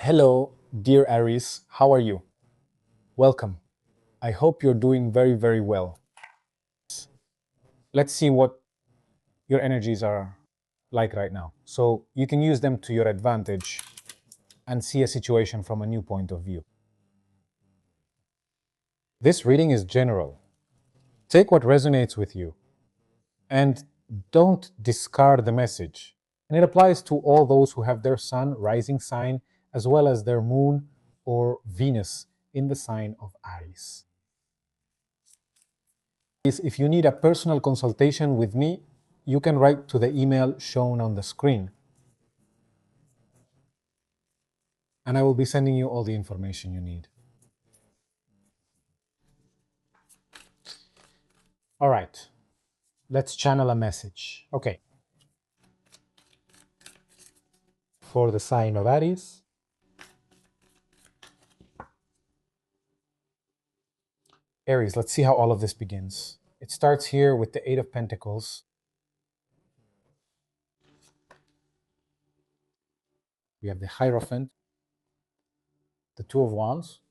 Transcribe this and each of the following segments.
Hello, dear Aries, how are you? Welcome. I hope you're doing very, very well. Let's see what your energies are like right now. So you can use them to your advantage and see a situation from a new point of view. This reading is general. Take what resonates with you and don't discard the message. And it applies to all those who have their sun, rising sign, as well as their moon or Venus in the sign of Aries. If you need a personal consultation with me, you can write to the email shown on the screen. And I will be sending you all the information you need. All right, let's channel a message. Okay. For the sign of Aries, Aries, let's see how all of this begins. It starts here with the Eight of Pentacles. We have the Hierophant, the Two of Wands,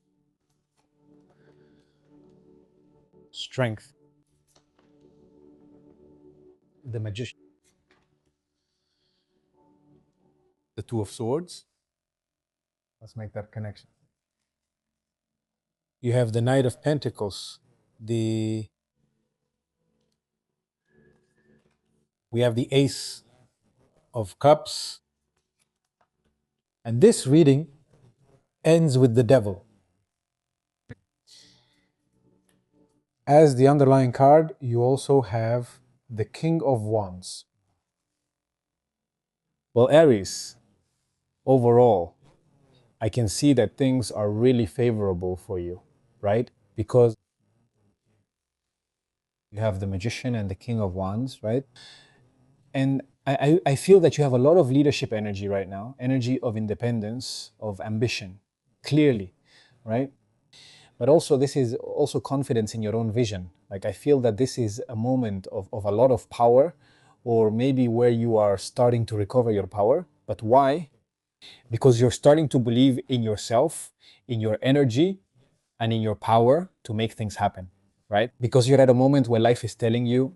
Strength, the Magician, the Two of Swords. Let's make that connection. You have the Knight of Pentacles, we have the Ace of Cups, and this reading ends with the Devil. As the underlying card, you also have the King of Wands. Well, Aries, overall, I can see that things are really favorable for you, right? Because you have the Magician and the King of Wands, right? And I feel that you have a lot of leadership energy right now, energy of independence, of ambition, clearly, right? But also this is also confidence in your own vision. Like I feel that this is a moment of a lot of power, or maybe where you are starting to recover your power. But why? Because you're starting to believe in yourself, in your energy, and in your power to make things happen, right? Because you're at a moment where life is telling you,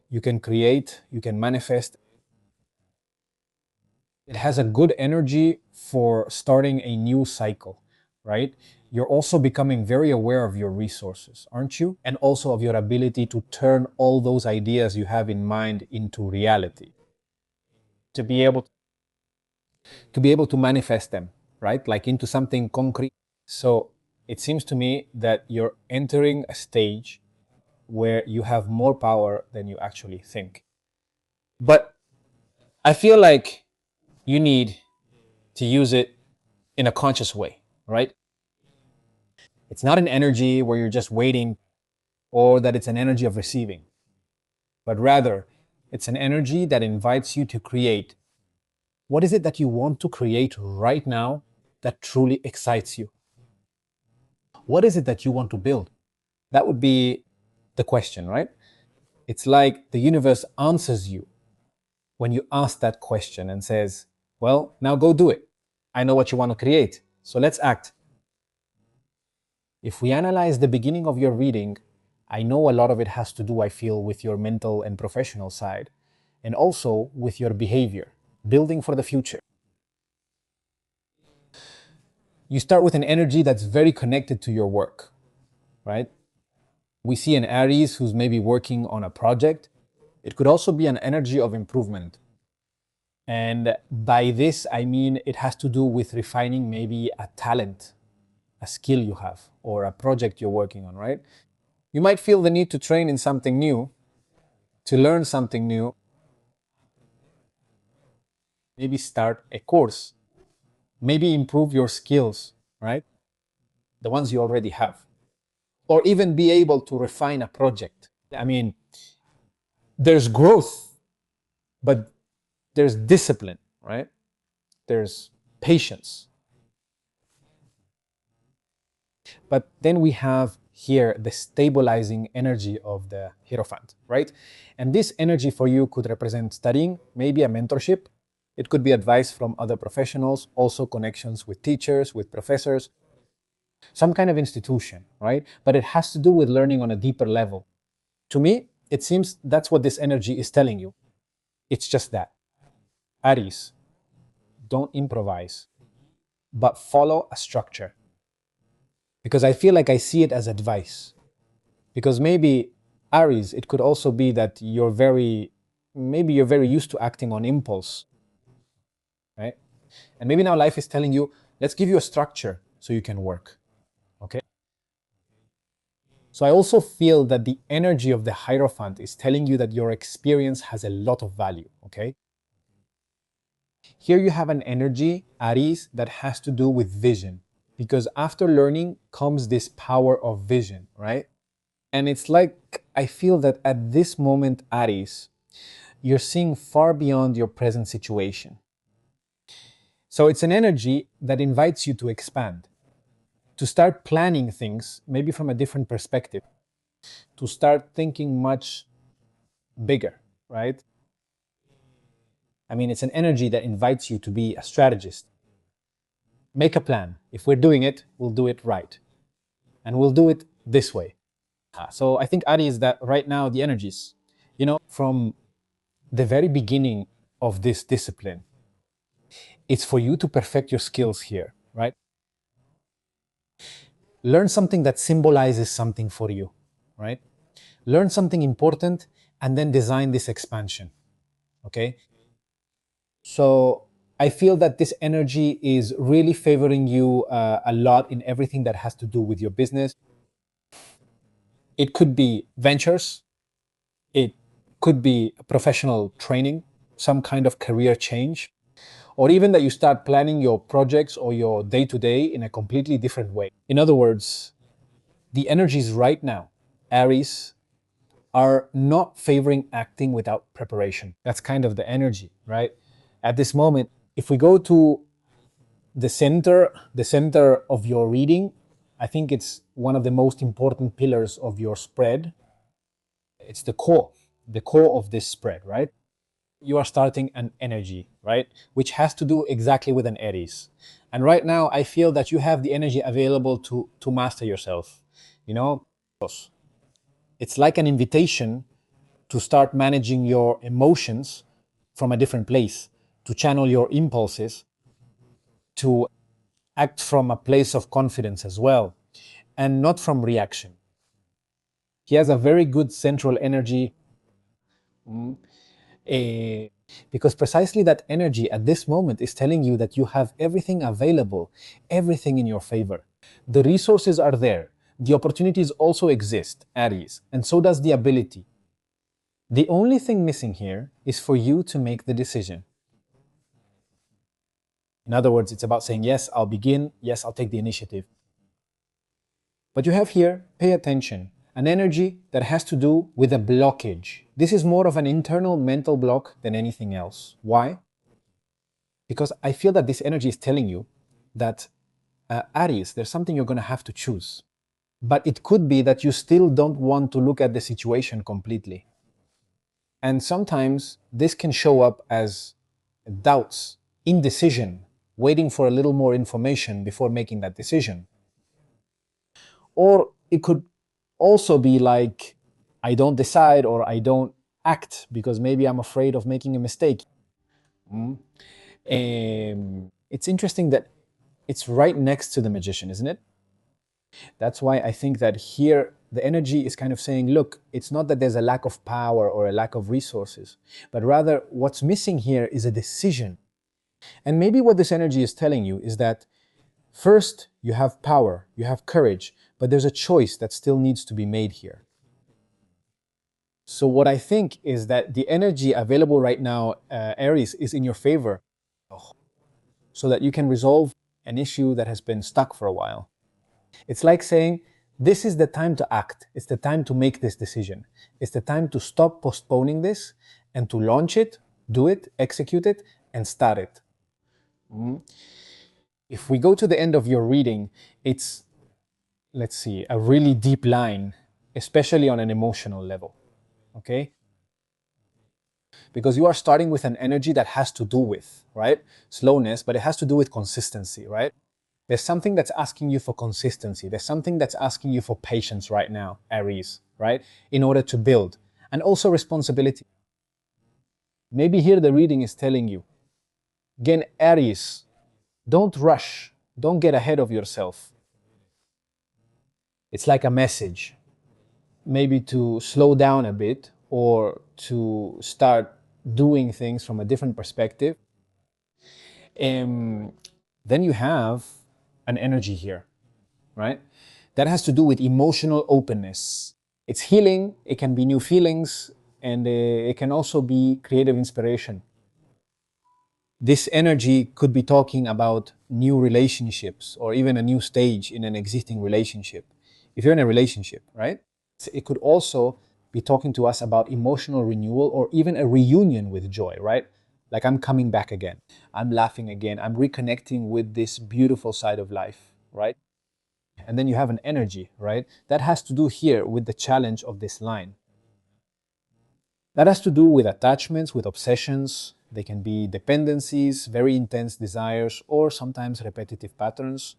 you can create, you can manifest. It has a good energy for starting a new cycle, right? You're also becoming very aware of your resources, aren't you? And also of your ability to turn all those ideas you have in mind into reality. To be able to manifest them, right? Like into something concrete. So it seems to me that you're entering a stage where you have more power than you actually think. But I feel like you need to use it in a conscious way, right? It's not an energy where you're just waiting, or that it's an energy of receiving, but rather it's an energy that invites you to create. What is it that you want to create right now that truly excites you? What is it that you want to build? That would be the question, right? It's like the universe answers you when you ask that question and says, well, now go do it. I know what you want to create, so let's act. If we analyze the beginning of your reading, I know a lot of it has to do, I feel, with your mental and professional side, and also with your behavior, building for the future. You start with an energy that's very connected to your work, right? We see an Aries who's maybe working on a project. It could also be an energy of improvement. And by this, I mean it has to do with refining maybe a talent, a skill you have, or a project you're working on, right? You might feel the need to train in something new, to learn something new, maybe start a course, maybe improve your skills, right? The ones you already have, or even be able to refine a project. I mean, there's growth, but there's discipline, right? There's patience. But then we have here the stabilizing energy of the Hierophant, right? And this energy for you could represent studying, maybe a mentorship, It could be advice from other professionals, also connections with teachers, with professors, some kind of institution, right? But it has to do with learning on a deeper level. To me, it seems that's what this energy is telling you. It's just that. Aries, don't improvise, but follow a structure. Because I feel like I see it as advice. Because maybe Aries, it could also be that maybe you're very used to acting on impulse, right? And maybe now life is telling you, let's give you a structure so you can work, okay? So I also feel that the energy of the Hierophant is telling you that your experience has a lot of value, okay? Here you have an energy, Aries, that has to do with vision. Because after learning comes this power of vision, right? And it's like, I feel that at this moment, Aries, you're seeing far beyond your present situation. So it's an energy that invites you to expand, to start planning things, maybe from a different perspective, to start thinking much bigger, right? I mean, it's an energy that invites you to be a strategist. Make a plan. If we're doing it, we'll do it right. And we'll do it this way. So I think, Ari, is that right now the energies, from the very beginning of this discipline, it's for you to perfect your skills here, right? Learn something that symbolizes something for you, right? Learn something important and then design this expansion, okay? So I feel that this energy is really favoring you a lot in everything that has to do with your business. It could be ventures, it could be professional training, some kind of career change, or even that you start planning your projects or your day to day in a completely different way. In other words, the energies right now, Aries, are not favoring acting without preparation. That's kind of the energy, right? At this moment, if we go to the center of your reading, I think it's one of the most important pillars of your spread. It's the core of this spread, right? You are starting an energy, right? Which has to do exactly with an Aries. And right now, I feel that you have the energy available to master yourself. You know, it's like an invitation to start managing your emotions from a different place, to channel your impulses, to act from a place of confidence as well, and not from reaction. He has a very good central energy, eh, because precisely that energy at this moment is telling you that you have everything available, everything in your favor. The resources are there. The opportunities also exist, Aries, and so does the ability. The only thing missing here is for you to make the decision. In other words, it's about saying, yes, I'll begin, yes, I'll take the initiative. But you have here, pay attention, an energy that has to do with a blockage. This is more of an internal mental block than anything else. Why? Because I feel that this energy is telling you that, Aries, there's something you're going to have to choose. But it could be that you still don't want to look at the situation completely. And sometimes this can show up as doubts, indecision, waiting for a little more information before making that decision. Or it could also be like, I don't decide or I don't act because maybe I'm afraid of making a mistake. It's interesting that it's right next to the magician, isn't it? That's why I think that here the energy is kind of saying, look, it's not that there's a lack of power or a lack of resources, but rather what's missing here is a decision. And maybe what this energy is telling you is that first you have power, you have courage, but there's a choice that still needs to be made here. So what I think is that the energy available right now, Aries, is in your favor, so that you can resolve an issue that has been stuck for a while. It's like saying, this is the time to act. It's the time to make this decision. It's the time to stop postponing this and to launch it, do it, execute it, and start it. If we go to the end of your reading, it's, let's see, a really deep line, especially on an emotional level. Okay? because you are starting with an energy that has to do with, right? Slowness, but it has to do with consistency, right? There's something that's asking you for consistency. There's something that's asking you for patience right now, Aries, right? In order to build. And also responsibility. Maybe here the reading is telling you, again, Aries, don't rush. Don't get ahead of yourself. It's like a message, maybe to slow down a bit or to start doing things from a different perspective. Um, then you have an energy here, right? That has to do with emotional openness. It's healing, it can be new feelings, and it can also be creative inspiration. This energy could be talking about new relationships or even a new stage in an existing relationship. If you're in a relationship, right? It could also be talking to us about emotional renewal or even a reunion with joy, right? Like I'm coming back again. I'm laughing again. I'm reconnecting with this beautiful side of life, right? And then you have an energy, right? That has to do here with the challenge of this line. That has to do with attachments, with obsessions. They can be dependencies, very intense desires, or sometimes repetitive patterns.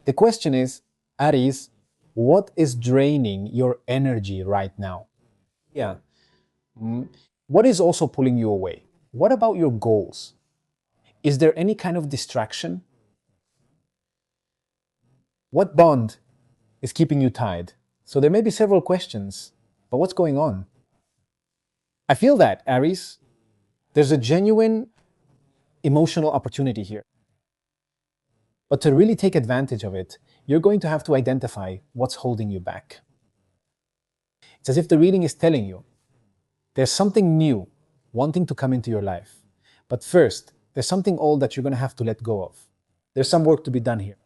The question is, Aries, what is draining your energy right now? Yeah. What is also pulling you away? What about your goals? Is there any kind of distraction? What bond is keeping you tied? So there may be several questions, but what's going on? I feel that, Aries, there's a genuine emotional opportunity here. But to really take advantage of it, you're going to have to identify what's holding you back. It's as if the reading is telling you there's something new wanting to come into your life. But first, there's something old that you're going to have to let go of. There's some work to be done here.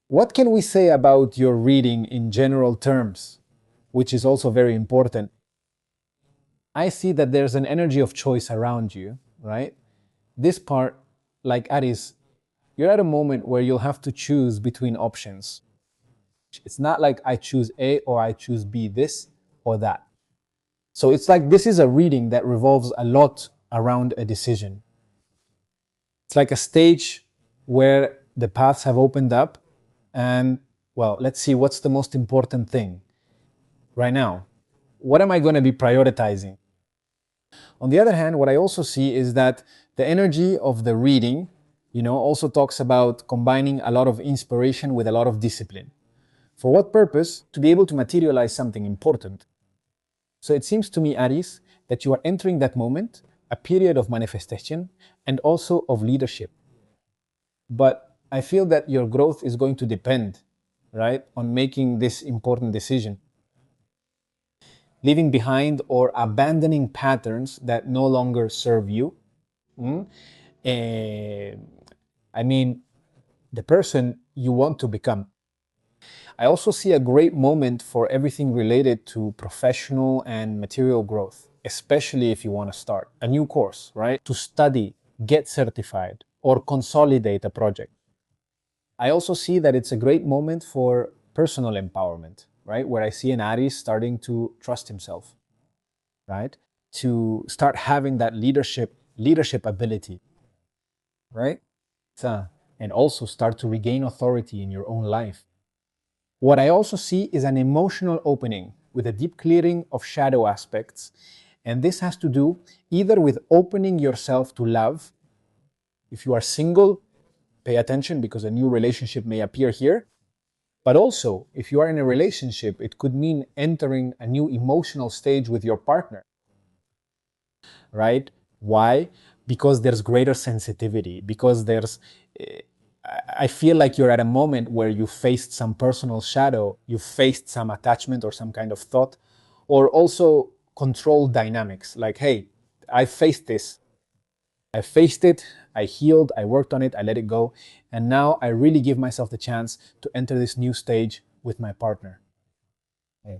What can we say about your reading in general terms, which is also very important? I see that there's an energy of choice around you, right? This part, like Aries, you're at a moment where you'll have to choose between options. It's not like I choose A or I choose B, this or that. So it's like this is a reading that revolves a lot around a decision. It's like a stage where the paths have opened up, and well, let's see what's the most important thing right now. What am I going to be prioritizing? On the other hand, what I also see is that the energy of the reading, also talks about combining a lot of inspiration with a lot of discipline. For what purpose? To be able to materialize something important. So it seems to me, Aries, that you are entering that moment, a period of manifestation and also of leadership. But I feel that your growth is going to depend, right, on making this important decision. Leaving behind or abandoning patterns that no longer serve you. Mm? Eh, I mean, the person you want to become. I also see a great moment for everything related to professional and material growth, especially if you want to start a new course, right? To study, get certified, or consolidate a project. I also see that it's a great moment for personal empowerment, right? Where I see an Aries starting to trust himself, right? To start having that leadership ability, right? And also start to regain authority in your own life. What I also see is an emotional opening with a deep clearing of shadow aspects. And this has to do either with opening yourself to love. If you are single, pay attention because a new relationship may appear here. But also, if you are in a relationship, it could mean entering a new emotional stage with your partner, right? Why? Because there's greater sensitivity, because I feel like you're at a moment where you faced some personal shadow, you faced some attachment or some kind of thought, or also control dynamics. Like, hey, I faced this. I faced it, I healed, I worked on it, I let it go. And now I really give myself the chance to enter this new stage with my partner. Okay.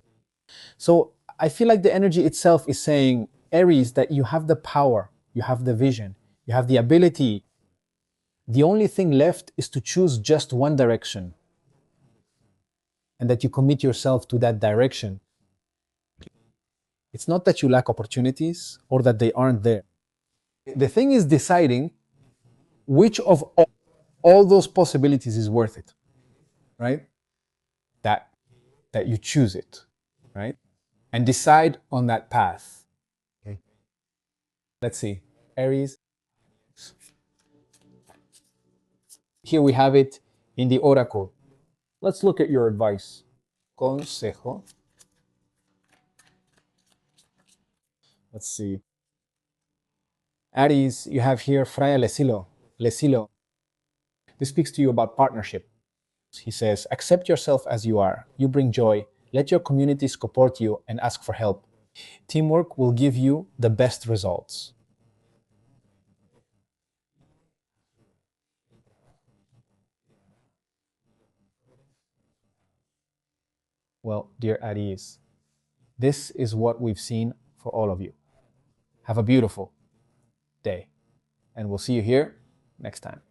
So I feel like the energy itself is saying, Aries, that you have the power, you have the vision, you have the ability. The only thing left is to choose just one direction and that you commit yourself to that direction. It's not that you lack opportunities or that they aren't there. The thing is deciding which of all those possibilities is worth it, right? That that you choose it, right? And decide on that path. Okay. Let's see. Aries. Here we have it in the oracle. Let's look at your advice. Consejo. Let's see. Aries, you have here Freya Lesilo. Lesilo. This speaks to you about partnership. He says, accept yourself as you are. You bring joy. Let your community support you and ask for help. Teamwork will give you the best results. Well, dear Aries, this is what we've seen for all of you. Have a beautiful day, and we'll see you here next time.